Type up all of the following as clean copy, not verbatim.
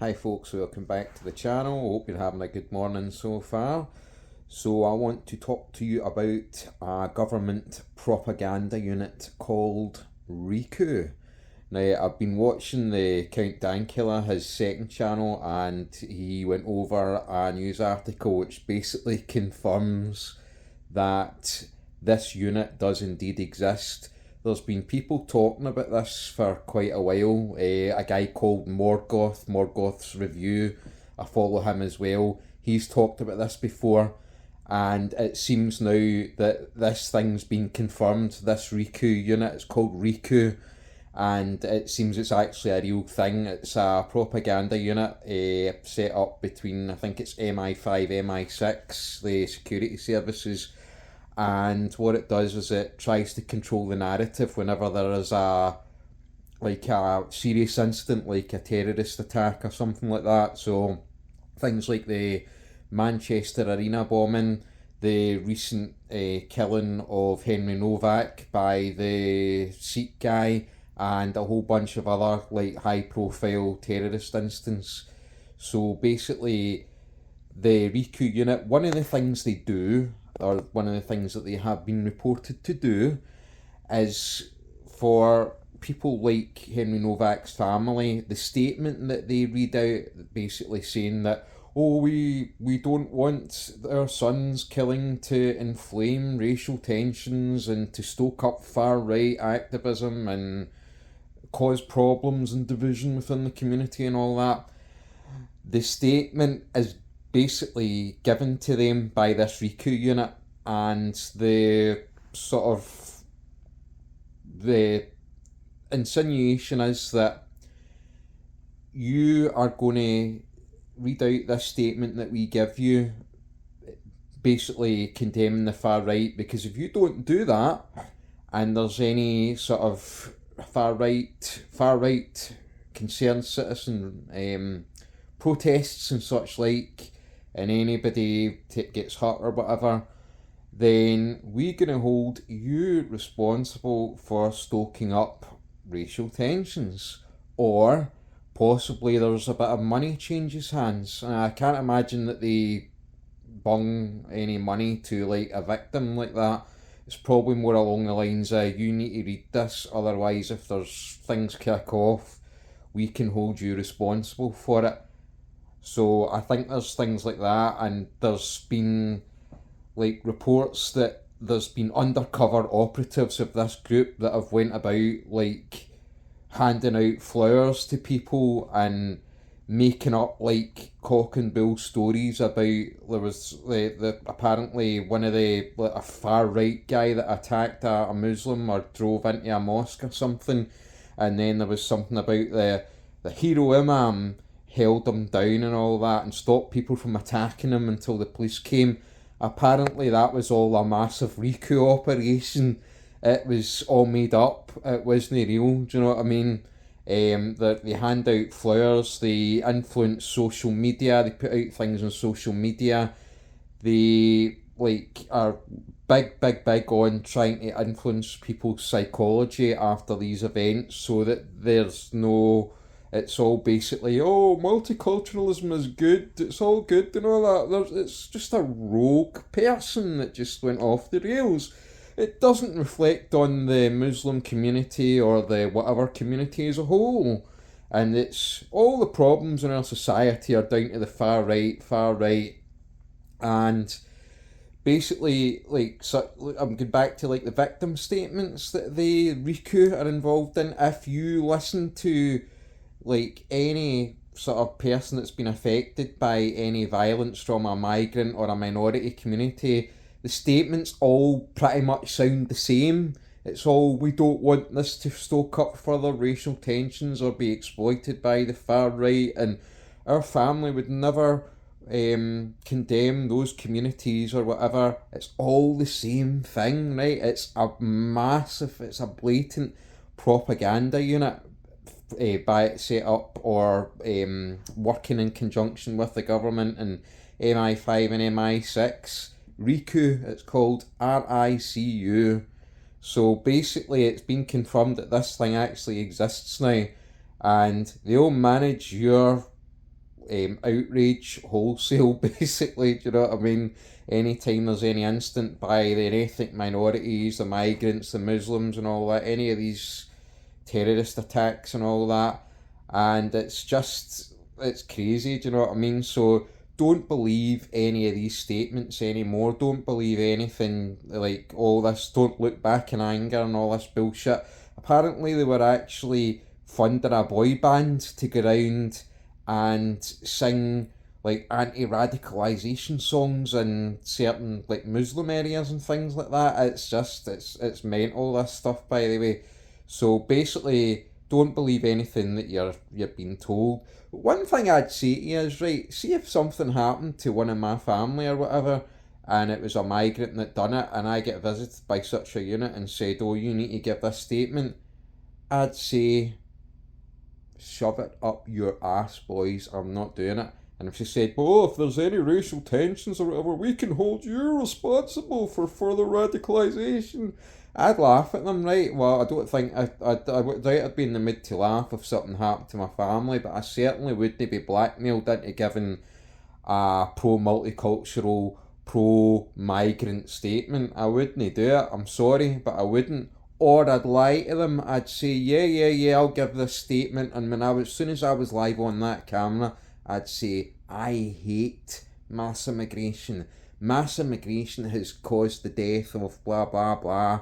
Hi folks, welcome back to the channel. Hope you're having a good morning so far. So I want to talk to you about a government propaganda unit called RICU. Now I've been watching the Count Dankula, his second channel, and he went over a news article which basically confirms that this unit does indeed exist. There's been people talking about this for quite a while. A guy called Morgoth's Review, I follow him as well. He's talked about this before, and it seems now that this thing's been confirmed. This RICU unit, it's called RICU, and it seems it's actually a real thing. It's a propaganda unit set up between, I think it's MI5 MI6, the security services. And what it does is it tries to control the narrative whenever there is a serious incident, like a terrorist attack or something like that. So things like the Manchester Arena bombing, the recent killing of Henry Novak by the Sikh guy, and a whole bunch of other high profile terrorist incidents. So basically the RICU unit, one of the things they do, or one of the things that they have been reported to do, is for people like Henry Novak's family, the statement that they read out basically saying that, oh, we don't want our sons killing to inflame racial tensions and to stoke up far-right activism and cause problems and division within the community and all that. The statement is basically given to them by this RICU unit, and the insinuation is that you are going to read out this statement that we give you, basically condemning the far right, because if you don't do that and there's any sort of far right concerned citizen protests and such like, and anybody gets hurt or whatever, then we're going to hold you responsible for stoking up racial tensions, or possibly there's a bit of money changes hands. I can't imagine that they bung any money to a victim like that. It's probably more along the lines of, you need to read this, otherwise if there's things kick off, we can hold you responsible for it. So I think there's things like that, and there's been reports that there's been undercover operatives of this group that have went about handing out flowers to people and making up cock and bull stories about, there was the apparently one of the a far right guy that attacked a Muslim or drove into a mosque or something, and then there was something about the hero imam held him down and all that and stopped people from attacking him until the police came. Apparently that was all a massive RICU operation. It was all made up. It wasn't real. Do you know what I mean? They hand out flowers. They influence social media. They put out things on social media. They are big on trying to influence people's psychology after these events, so that there's no. It's all basically, oh, multiculturalism is good, it's all good and all that. It's just a rogue person that just went off the rails. It doesn't reflect on the Muslim community or the whatever community as a whole. And it's all the problems in our society are down to the far right. And basically, I'm going back to the victim statements that the RICU are involved in. If you listen to any sort of person that's been affected by any violence from a migrant or a minority community, the statements all pretty much sound the same. It's all, we don't want this to stoke up further racial tensions or be exploited by the far right, and our family would never condemn those communities or whatever. It's all the same thing, right? It's a blatant propaganda unit by set up or working in conjunction with the government and MI5 and MI6. RICU, it's called RICU. So basically it's been confirmed that this thing actually exists now, and they'll manage your outrage wholesale, basically. Do you know what I mean? Anytime there's any incident by the ethnic minorities, the migrants, the Muslims, and all that, any of these terrorist attacks and all that, and it's crazy. Do you know what I mean? So don't believe any of these statements anymore. Don't believe anything like all this. Don't look back in anger and all this bullshit. Apparently, they were actually funding a boy band to go around and sing like anti-radicalization songs in certain like Muslim areas and things like that. It's mental, this stuff, by the way. So basically, don't believe anything that you're being told. One thing I'd say to you is, right, see if something happened to one of my family or whatever, and it was a migrant that done it, and I get visited by such a unit and said, oh, you need to give this statement, I'd say, shove it up your ass, boys, I'm not doing it. And if she said, oh, if there's any racial tensions or whatever, we can hold you responsible for further radicalisation, I'd laugh at them, right? Well, I don't think, I would doubt I'd be in the mood to laugh if something happened to my family, but I certainly wouldn't be blackmailed into giving a pro-multicultural, pro-migrant statement. I wouldn't do it, I'm sorry, but I wouldn't. Or I'd lie to them, I'd say, yeah, I'll give this statement, and as soon as I was live on that camera, I'd say, I hate mass immigration. Mass immigration has caused the death of blah, blah, blah,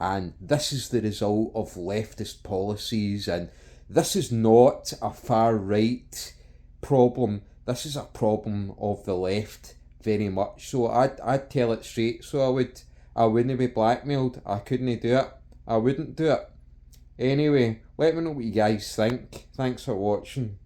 and this is the result of leftist policies, and this is not a far-right problem. This is a problem of the left, very much. So I'd tell it straight, so I wouldn't be blackmailed. I couldn't do it. I wouldn't do it. Anyway, let me know what you guys think. Thanks for watching.